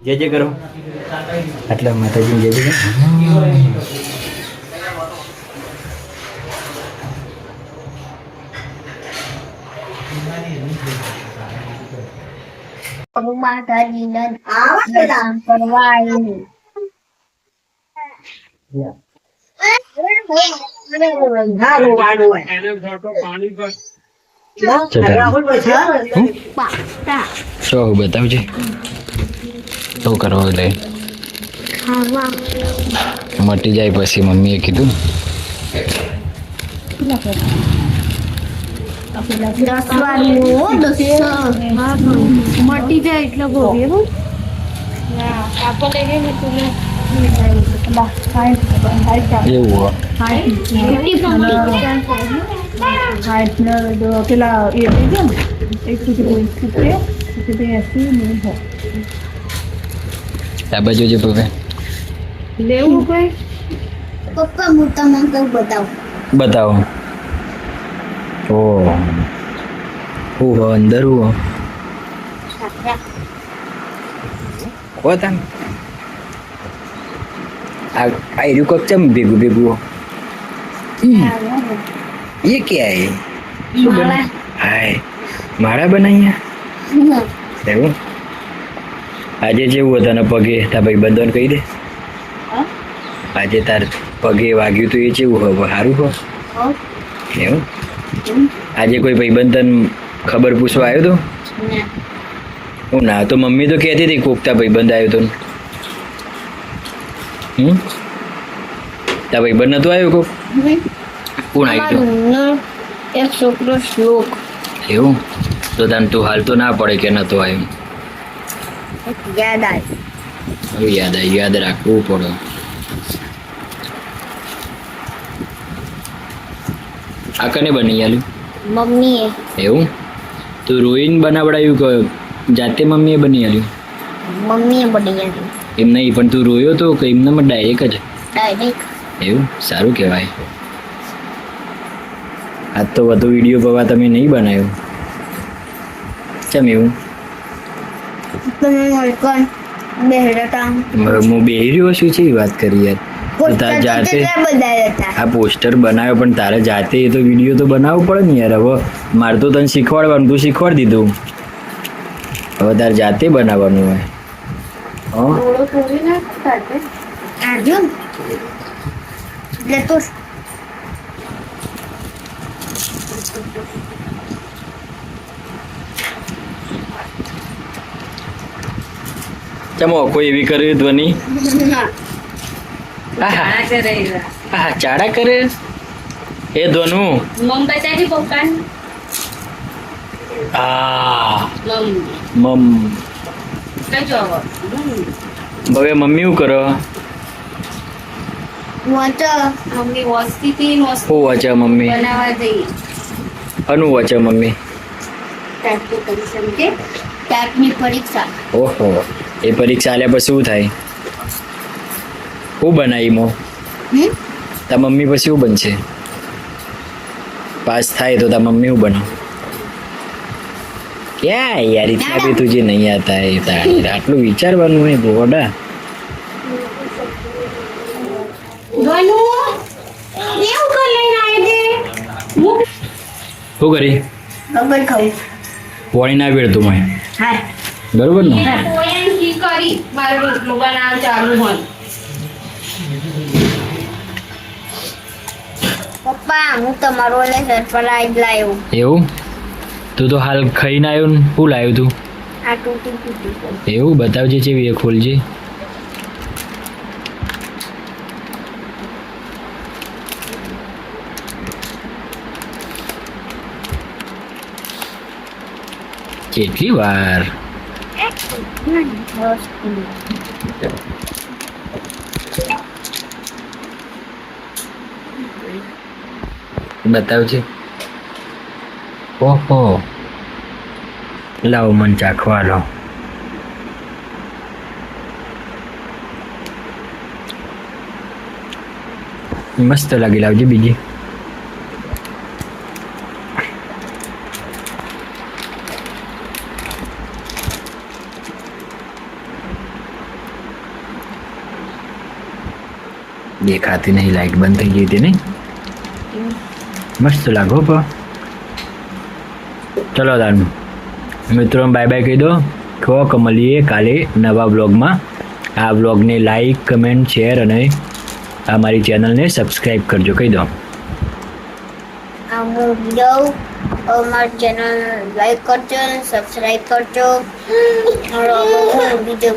જય જય કરો આટલા માતાજી જય જય માતાજીના આમ કરવા આવી શું બતાવજે શું કરવું એટલે મટી જાય પછી મમ્મીએ કીધું મટી જાય એટલે એવું પેલા આ બાજુ જે પપ્પા લેવું કઈ પપ્પા હું તમને કઈ બતાવો ઓ અંદર હું કોતા આ આયરું કોક ચમ ભેગું ભેગું ये क्या है શું બના હાય મારા બનાવ્યા એવું આજે જેવું હતા ને પગે તાર ભાઈ બંધન કહી દે આજે તાર પગે વાગ્યું તો એ જેવું હવે સારું હો એવું આજે કોઈ ભાઈબંધ તને ખબર પૂછવા આવ્યો તો હું ના તો મમ્મી તો કહેતી હતી કોકતા ભાઈબંધ આવ્યો તો તા ભાઈબંધ નતો આવ્યો કોક કોણ આવ્યું એક છોકરો શ્લોક એવું તો તને તું હાલ તો ના પડે કે નતો આવ્યો યાદ આવી યાદ રાખવું પડે આ કને બની આલ્યું મમ્મીએ એવું તું રોઈને બનાવડાયું કે જાતે મમ્મીએ બની આલ્યું મમ્મીએ બની એમ નહીં પણ તું રોયો તો કે એમને ડાયરેક્ટ જ ડાયરેક્ટ એવું સારું કહેવાય આજ તો વધુ વિડીયો પવા તમે નહીં બનાવ્યો ચમ એવું તમે મળકન બેહરતા હું બેહી રહ્યો છું છે વાત કરી યાર તારે જાતે આ પોસ્ટર બનાવ્યો પણ તારે જાતે એ તો વિડીયો તો બનાવવો પડે ને યાર હવે મારે તો તને શીખવાડવાનું તું શીખવાડી દીધું હવે તારે જાતે બનાવવાનું હોય ચમો કોઈ એવી કર્યું ધ્વનિ ચાડા કરે એ ધોનુ હવે મમ્મી શું કરો શું વાંચે મમ્મી અનુ વાંચે મમ્મી પરીક્ષા ઓહો એ પરીક્ષા આલ્યા પછી શું થાય શું બનાવી મો તા મમ્મી પછી શું બનશે પાસ થાય તો તા મમ્મી શું બનાવ ક્યાં યાર ઇतना भी तुझे नहीं आता है આટલું વિચારવાનું હોય ગોડા શું કરી પોણી ના વેડતું મેં બરોબર ને પપ્પા હું તમારો સરપ્રાઈઝ લાવ્યો એવું તું તો હાલ ખાઈને આવ્યો ને શું લાવ્યું તું આ તૂટી એવું બતાવજે ચેવી એ ખોલજે કેટલી વાર બતાવજે ઓહો લાવો મન ચાખવા લો મસ્ત લાગી લાવજે બીજી દેખાતી નહીં, લાઈટ બંધ થઈ ગઈ હતી નહીં. મસ્ત લાગો પણ. ચલો તાર મિત્રો બાય બાય કહી દો. કહો મળીએ કાલે નવા બ્લોગમાં. આ બ્લોગને લાઈક, કમેન્ટ, શેર અને અમારી ચેનલને સબસ્ક્રાઈબ કરજો. કહી દો. હું વિડીયો અમારી ચેનલ લાઈક કરજો અને સબસ્ક્રાઈબ કરજો. બીજો